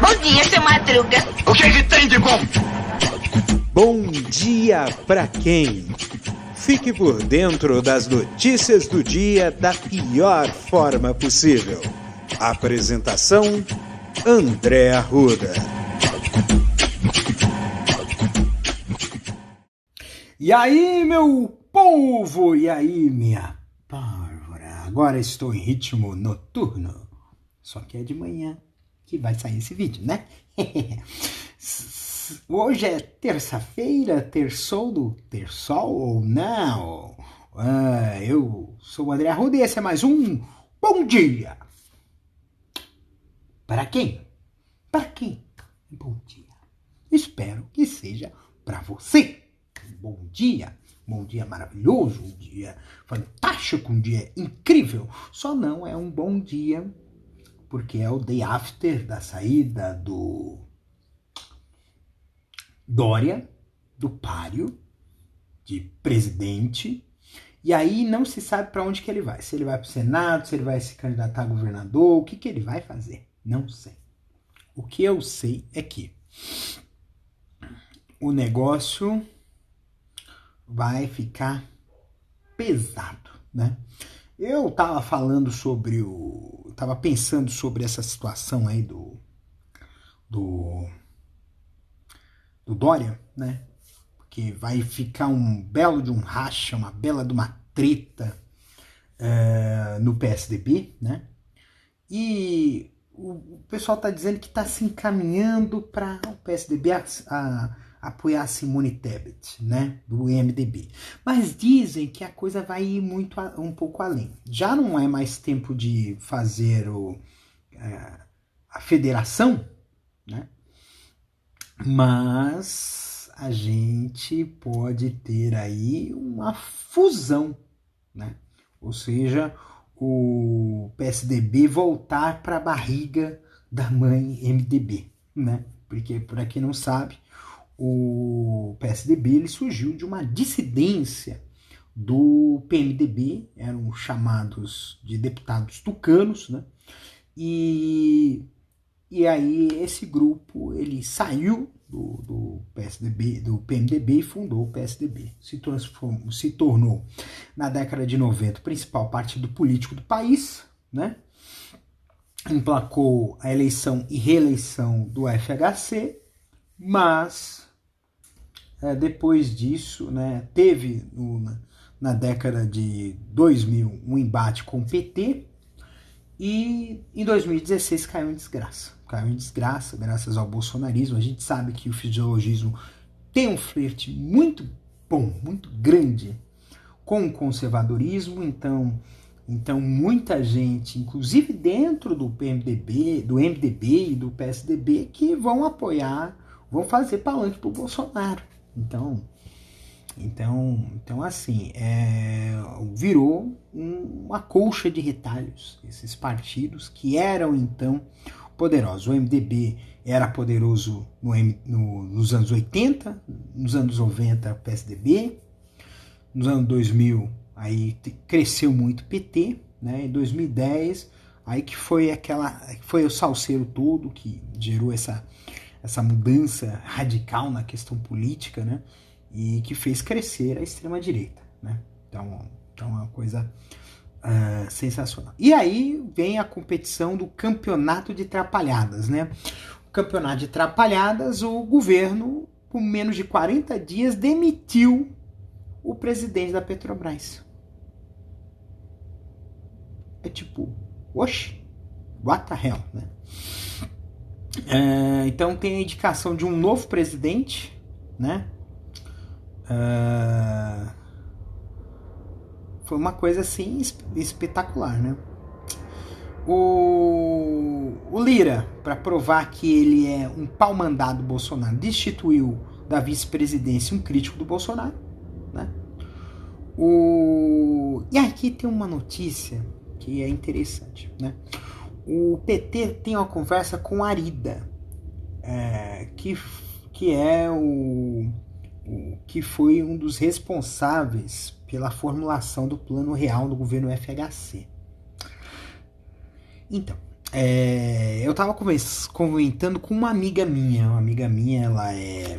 Bom dia, seu Madruga. O que tem de bom? Bom dia pra quem? Fique por dentro das notícias do dia da pior forma possível. Apresentação: André Arruda. E aí, meu povo? E aí, minha pólvora? Agora estou em ritmo noturno. Só que é de manhã que vai sair esse vídeo, né? Hoje é terça-feira, terçol ou não? Eu sou o André Arruda e esse é mais um Bom Dia. Para quem? Para quem? Bom dia. Espero que seja para você. Bom dia maravilhoso, um dia fantástico, um dia incrível. Só não é um bom dia porque é o day after da saída do Dória, do páreo de presidente, e aí não se sabe para onde que ele vai. Se ele vai para o Senado, se ele vai se candidatar a governador, o que ele vai fazer? Não sei. O que eu sei é que o negócio vai ficar pesado, né? Eu tava falando tava pensando sobre essa situação aí do Dória, né? Porque vai ficar um belo de um racha, uma bela de uma treta no PSDB, né? E o pessoal tá dizendo que tá se encaminhando para o PSDB apoiar Simone Tebet, né? Do MDB. Mas dizem que a coisa vai ir um pouco além. Já não é mais tempo de fazer a federação, né? Mas a gente pode ter aí uma fusão, né? Ou seja, o PSDB voltar para a barriga da mãe MDB, né? Porque, para quem não sabe, o PSDB ele surgiu de uma dissidência do PMDB, eram chamados de deputados tucanos, né? E aí esse grupo ele saiu do PSDB, do PMDB e fundou o PSDB. Se tornou, na década de 90, o principal partido político do país, né? Emplacou a eleição e reeleição do FHC, mas depois disso, né, teve na década de 2000 um embate com o PT, e em 2016 caiu em desgraça. Caiu em desgraça graças ao bolsonarismo. A gente sabe que o fisiologismo tem um flerte muito bom, muito grande com o conservadorismo. Então muita gente, inclusive dentro do PMDB, do MDB e do PSDB, que vão apoiar, vão fazer palanque pro Bolsonaro. Então assim, virou uma colcha de retalhos, esses partidos que eram então poderosos. O MDB era poderoso nos anos 80, nos anos 90 o PSDB, nos anos 2000 aí cresceu muito o PT, né? Em 2010 aí que foi o salseiro todo que gerou essa mudança radical na questão política, né? E que fez crescer a extrema-direita, né? Então é uma coisa sensacional. E aí vem a competição do campeonato de trapalhadas, né? O campeonato de trapalhadas, o governo, por menos de 40 dias, demitiu o presidente da Petrobras. É tipo, oxe, what the hell, né? Então tem a indicação de um novo presidente, né? Foi uma coisa assim espetacular, né? O Lira, para provar que ele é um pau-mandado do Bolsonaro, destituiu da vice-presidência um crítico do Bolsonaro, né? E aqui tem uma notícia que é interessante, né? O PT tem uma conversa com Arida, que foi um dos responsáveis pela formulação do Plano Real do governo FHC. Então, eu estava comentando com uma amiga minha, ela é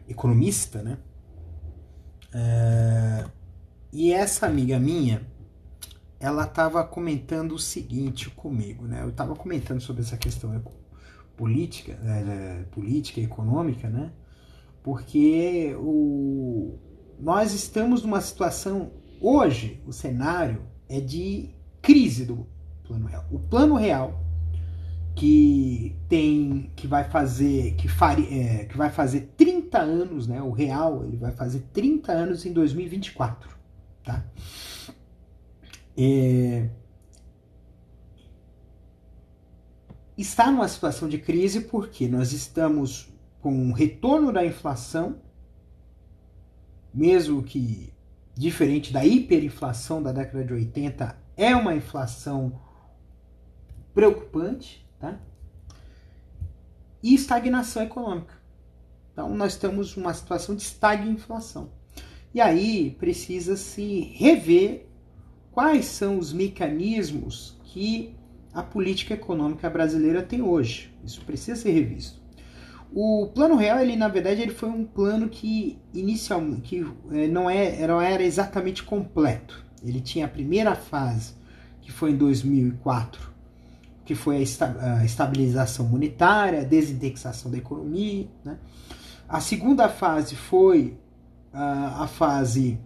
economista, né? E essa amiga minha, ela estava comentando o seguinte comigo, né? Eu estava comentando sobre essa questão política, política e econômica, né? Porque nós estamos numa situação, hoje, o cenário é de crise do Plano Real. O Plano Real, que vai fazer 30 anos, né? O real, ele vai fazer 30 anos em 2024, tá? Está numa situação de crise porque nós estamos com um retorno da inflação, mesmo que diferente da hiperinflação da década de 80, é uma inflação preocupante, tá? E estagnação econômica. Então, nós estamos numa situação de estagflação. E aí, precisa se rever quais são os mecanismos que a política econômica brasileira tem hoje. Isso precisa ser revisto. O Plano Real, na verdade, ele foi um plano que inicialmente não era exatamente completo. Ele tinha a primeira fase, que foi em 2004, que foi a estabilização monetária, a desindexação da economia, né? A segunda fase foi a fase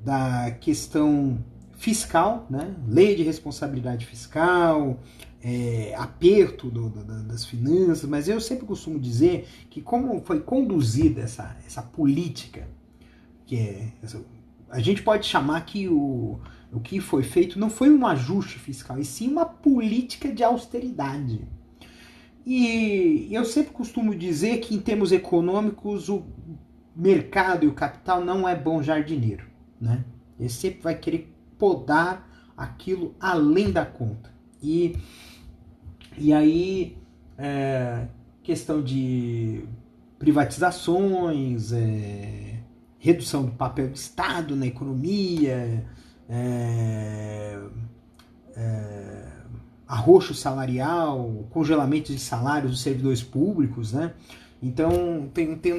da questão fiscal, né? Lei de responsabilidade fiscal, aperto das finanças, mas eu sempre costumo dizer que como foi conduzida essa política, a gente pode chamar que o que foi feito não foi um ajuste fiscal, e sim uma política de austeridade. E eu sempre costumo dizer que, em termos econômicos, o mercado e o capital não é bom jardineiro, né? Ele sempre vai querer podar aquilo além da conta. E aí, questão de privatizações, redução do papel do Estado na economia, arroxo salarial, congelamento de salários dos servidores públicos, né? Então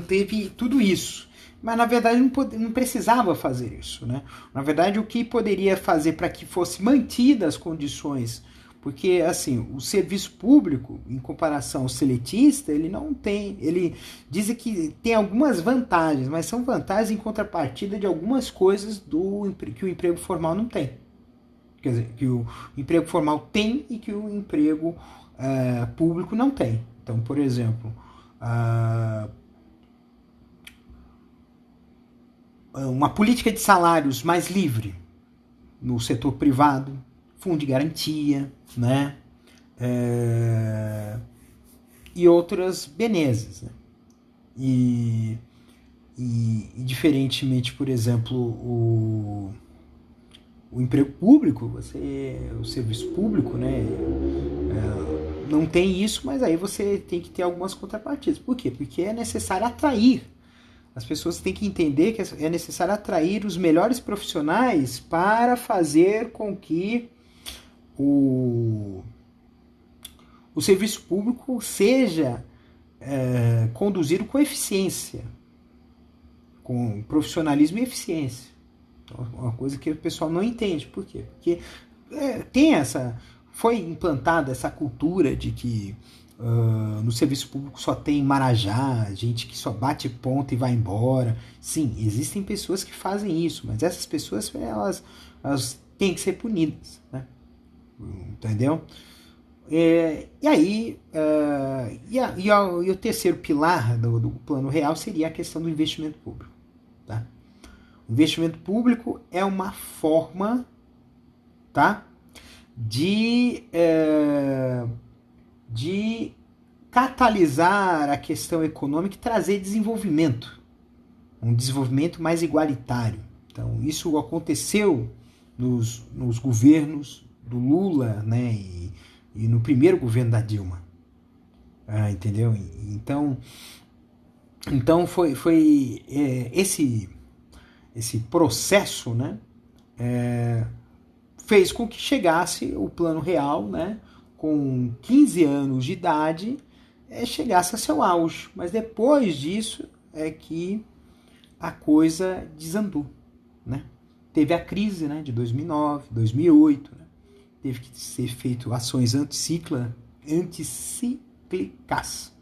teve tudo isso. Mas na verdade não precisava fazer isso, né? Na verdade, o que poderia fazer para que fosse mantidas as condições, porque assim, o serviço público, em comparação ao seletista, ele não tem, ele diz que tem algumas vantagens, mas são vantagens em contrapartida de algumas coisas que o emprego formal não tem. Quer dizer, que o emprego formal tem e que o emprego público não tem. Então, por exemplo, uma política de salários mais livre no setor privado, fundo de garantia, né? E outras benesses, né? E diferentemente, por exemplo, o emprego público, o serviço público, né? Não tem isso, mas aí você tem que ter algumas contrapartidas. Por quê? Porque é necessário atrair. As pessoas têm que entender que é necessário atrair os melhores profissionais para fazer com que o serviço público seja conduzido com eficiência, com profissionalismo e eficiência. Uma coisa que o pessoal não entende. Por quê? Porque foi implantada essa cultura de que no serviço público só tem marajá, gente que só bate ponta e vai embora. Sim, existem pessoas que fazem isso, mas essas pessoas elas têm que ser punidas, né? Entendeu? E aí, o terceiro pilar do Plano Real seria a questão do investimento público, tá? O investimento público é uma forma, tá, de catalisar a questão econômica e trazer desenvolvimento, um desenvolvimento mais igualitário. Então, isso aconteceu nos governos do Lula, né, e no primeiro governo da Dilma. Entendeu? Então foi esse processo, né, fez com que chegasse o Plano Real, né, com 15 anos de idade, chegasse a seu auge. Mas depois disso é que a coisa desandou, né? Teve a crise, né, de 2009, 2008, né? Teve que ser feito ações anticíclicas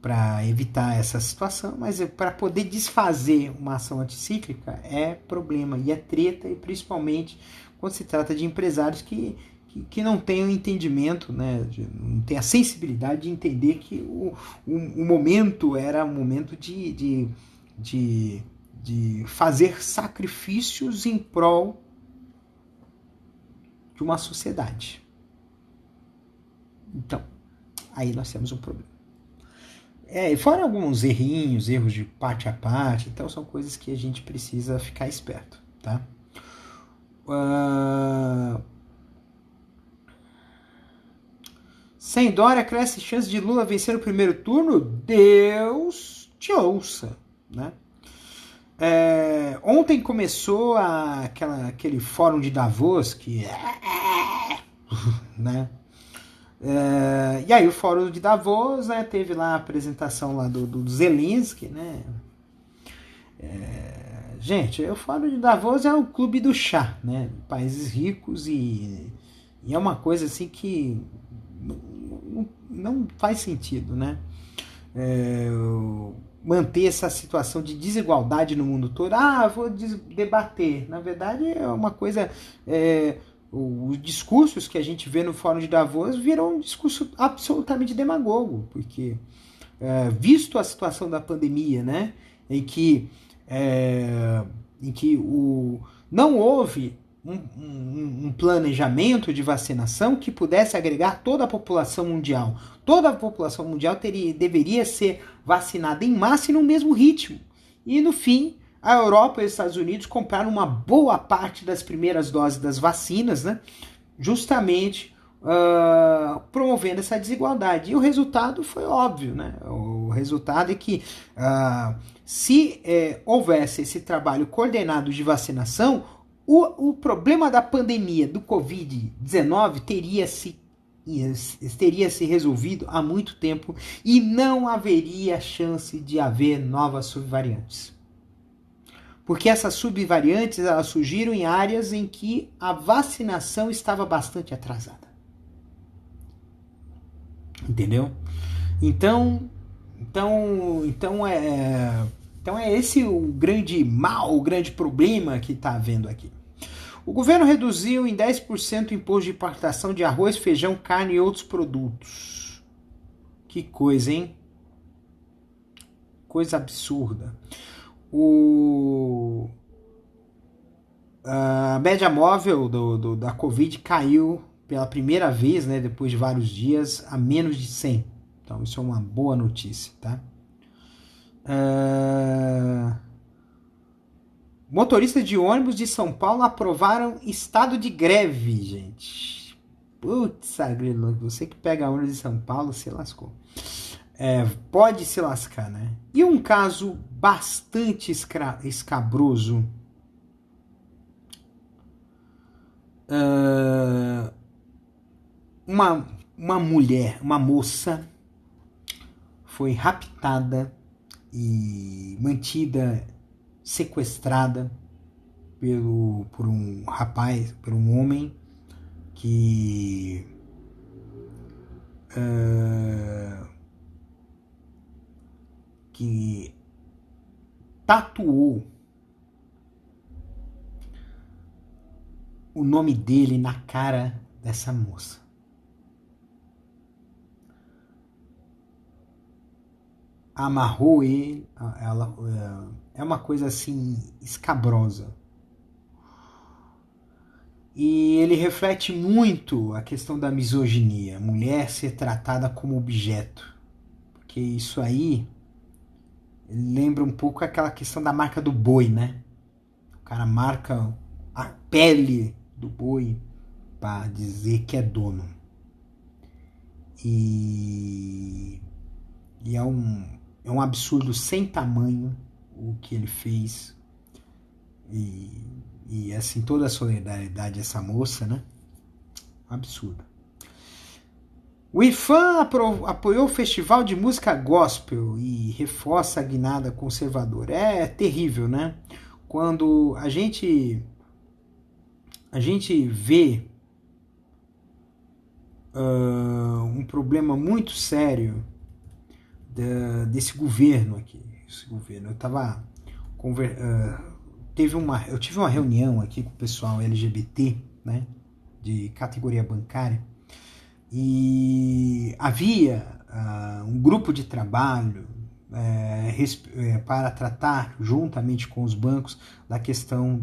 para evitar essa situação, mas para poder desfazer uma ação anticíclica é problema e é treta, e principalmente quando se trata de empresários que não têm o entendimento, né, não têm a sensibilidade de entender que o momento era um momento de fazer sacrifícios em prol de uma sociedade. Então, aí nós temos um problema. Fora alguns erros de parte a parte, então são coisas que a gente precisa ficar esperto, tá? Sem Dória, cresce chance de Lula vencer o primeiro turno? Deus te ouça, né? Ontem começou aquele fórum de Davos que né? E aí o fórum de Davos, né, teve lá a apresentação lá do Zelensky, né? Gente, o fórum de Davos é o clube do chá, né? Países ricos, e é uma coisa assim que não faz sentido, né? Manter essa situação de desigualdade no mundo todo. Vou debater. Na verdade, é uma coisa... os discursos que a gente vê no Fórum de Davos viram um discurso absolutamente demagogo, porque, visto a situação da pandemia, né, em que não houve um planejamento de vacinação que pudesse agregar toda a população mundial. Toda a população mundial deveria ser vacinada em massa e no mesmo ritmo. E, no fim, a Europa e os Estados Unidos compraram uma boa parte das primeiras doses das vacinas, né? Justamente promovendo essa desigualdade. E o resultado foi óbvio, né? O resultado é que se houvesse esse trabalho coordenado de vacinação, o problema da pandemia do Covid-19 teria se resolvido há muito tempo e não haveria chance de haver novas subvariantes. Porque essas subvariantes, elas surgiram em áreas em que a vacinação estava bastante atrasada. Entendeu? Então é esse o grande mal, o grande problema que está havendo aqui. O governo reduziu em 10% o imposto de importação de arroz, feijão, carne e outros produtos. Que coisa, hein? Coisa absurda. A média móvel da Covid caiu pela primeira vez, né, depois de vários dias, a menos de 100. Então isso é uma boa notícia, tá? Motoristas de ônibus de São Paulo aprovaram estado de greve, gente. Putz, você que pega ônibus de São Paulo, se lascou. Pode se lascar, né? E um caso bastante escabroso. Uma mulher, uma moça, foi raptada e mantida, sequestrada por um rapaz, por um homem que tatuou o nome dele na cara dessa moça. Amarrou ele, é uma coisa assim escabrosa. E ele reflete muito a questão da misoginia, a mulher ser tratada como objeto. Porque isso aí lembra um pouco aquela questão da marca do boi, né? O cara marca a pele do boi para dizer que é dono. E é um absurdo sem tamanho o que ele fez. E assim, toda a solidariedade dessa moça, né? absurdo. O IFAM apoiou o Festival de Música Gospel e reforça a guinada conservadora. É terrível, né? Quando a gente vê um problema muito sério desse governo aqui. Esse governo. Eu tive uma reunião aqui com o pessoal LGBT, né, de categoria bancária, e havia um grupo de trabalho para tratar, juntamente com os bancos, da questão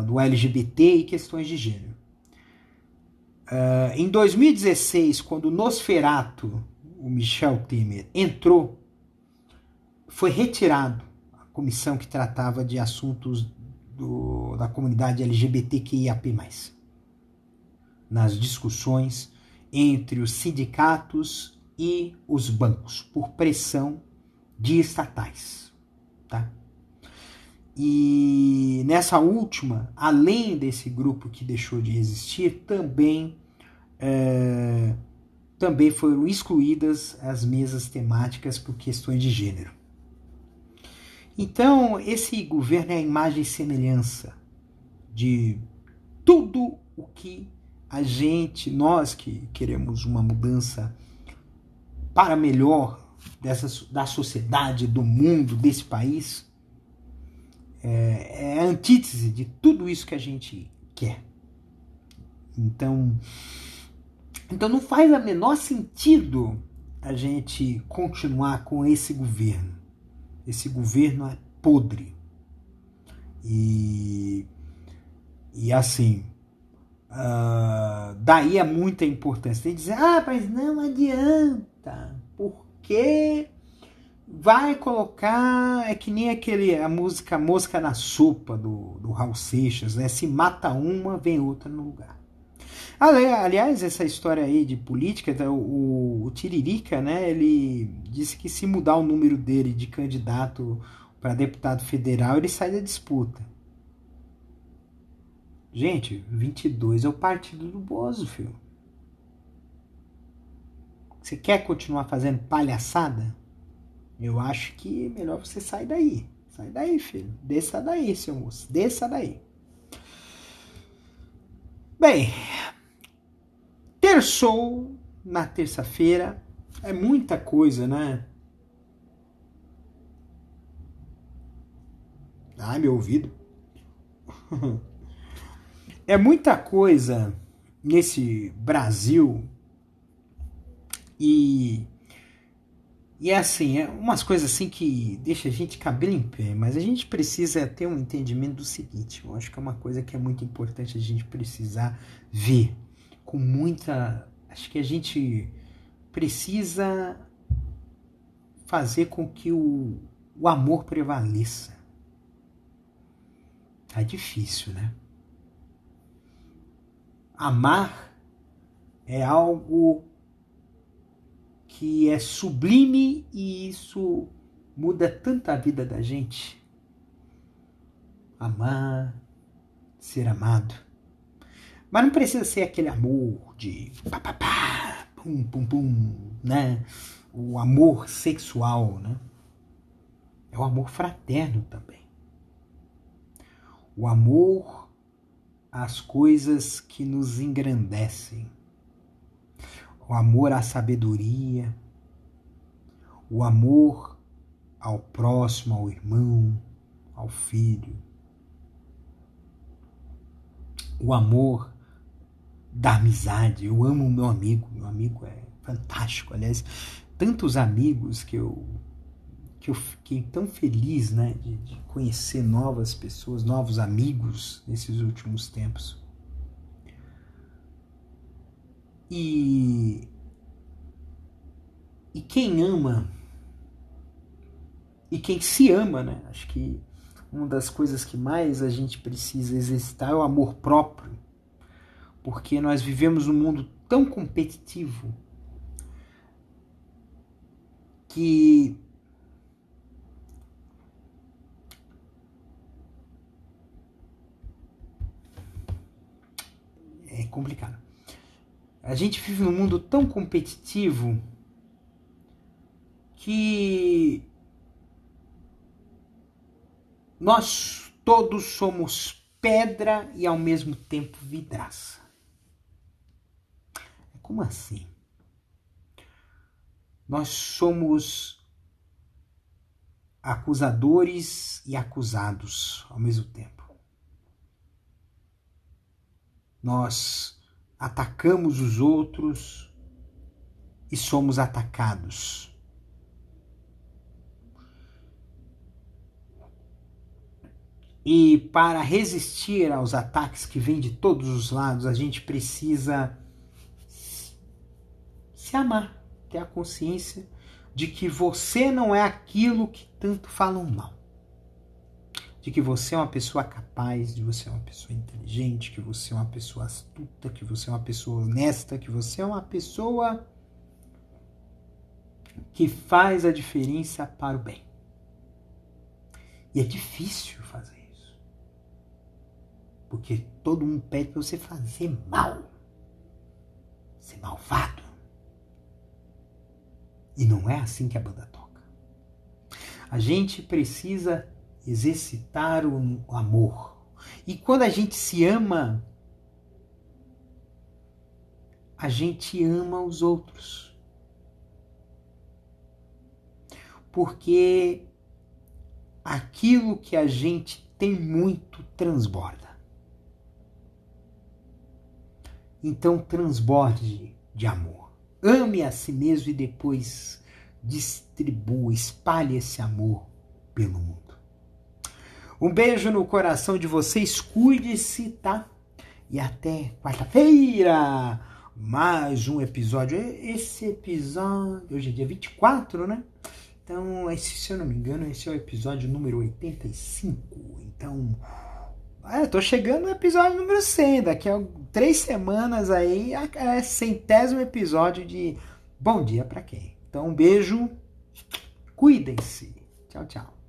do LGBT e questões de gênero. Em 2016, quando o Nosferatu, o Michel Temer, entrou, foi retirado a comissão que tratava de assuntos da comunidade LGBTQIAP+, nas discussões entre os sindicatos e os bancos, por pressão de estatais. Tá? E nessa última, além desse grupo que deixou de existir, também foram excluídas as mesas temáticas por questões de gênero. Então, esse governo é a imagem e semelhança de tudo o que nós que queremos uma mudança para melhor da sociedade, do mundo, desse país, é a antítese de tudo isso que a gente quer. Então não faz o menor sentido a gente continuar com esse governo. Esse governo é podre. E assim, daí é muita importância. Tem que dizer, mas não adianta, porque vai colocar, é que nem a música Mosca na Sopa do Raul Seixas, né? Se mata uma, vem outra no lugar. Aliás, essa história aí de política, o Tiririca, né, ele disse que se mudar o número dele de candidato para deputado federal, ele sai da disputa. Gente, 22 é o partido do Bozo, filho. Você quer continuar fazendo palhaçada? Eu acho que é melhor você sair daí. Sai daí, filho. Desça daí, seu moço. Desça daí. Bem, terçou na terça-feira. É muita coisa, né? Ai, meu ouvido. É muita coisa nesse Brasil e é assim, é umas coisas assim que deixa a gente cabelo em pé, mas a gente precisa ter um entendimento do seguinte, eu acho que é uma coisa que é muito importante a gente precisar ver com muita... Acho que a gente precisa fazer com que o amor prevaleça. Tá difícil, né? Amar é algo que é sublime e isso muda tanto a vida da gente. Amar, ser amado. Mas não precisa ser aquele amor de pá, pum, pum, pum, né? O amor sexual, né? É o amor fraterno também. O amor às coisas que nos engrandecem. O amor à sabedoria, o amor ao próximo, ao irmão, ao filho. O amor da amizade. Eu amo o meu amigo é fantástico. Aliás, tantos amigos que eu fiquei tão feliz, né, de conhecer novas pessoas, novos amigos nesses últimos tempos. E quem ama, e quem se ama, né? Acho que uma das coisas que mais a gente precisa exercitar é o amor próprio, porque nós vivemos num mundo tão competitivo que complicado. A gente vive num mundo tão competitivo que nós todos somos pedra e ao mesmo tempo vidraça. Como assim? Nós somos acusadores e acusados ao mesmo tempo. Nós atacamos os outros e somos atacados. E para resistir aos ataques que vêm de todos os lados, a gente precisa se amar, ter a consciência de que você não é aquilo que tanto falam mal. De que você é uma pessoa capaz, de você é uma pessoa inteligente, que você é uma pessoa astuta, que você é uma pessoa honesta, que você é uma pessoa que faz a diferença para o bem. E é difícil fazer isso. Porque todo mundo pede para você fazer mal. Ser malvado. E não é assim que a banda toca. A gente precisa exercitar o amor. E quando a gente se ama, a gente ama os outros. Porque aquilo que a gente tem muito transborda. Então transborde de amor. Ame a si mesmo e depois distribua, espalhe esse amor pelo mundo. Um beijo no coração de vocês, cuide-se, tá? E até quarta-feira, mais um episódio. Esse episódio, hoje é dia 24, né? Então, se eu não me engano, esse é o episódio número 85. Então, tô chegando no episódio número 100. Daqui a 3 semanas aí, é 100º episódio de Bom Dia Pra Quem. Então, um beijo, cuidem-se. Tchau, tchau.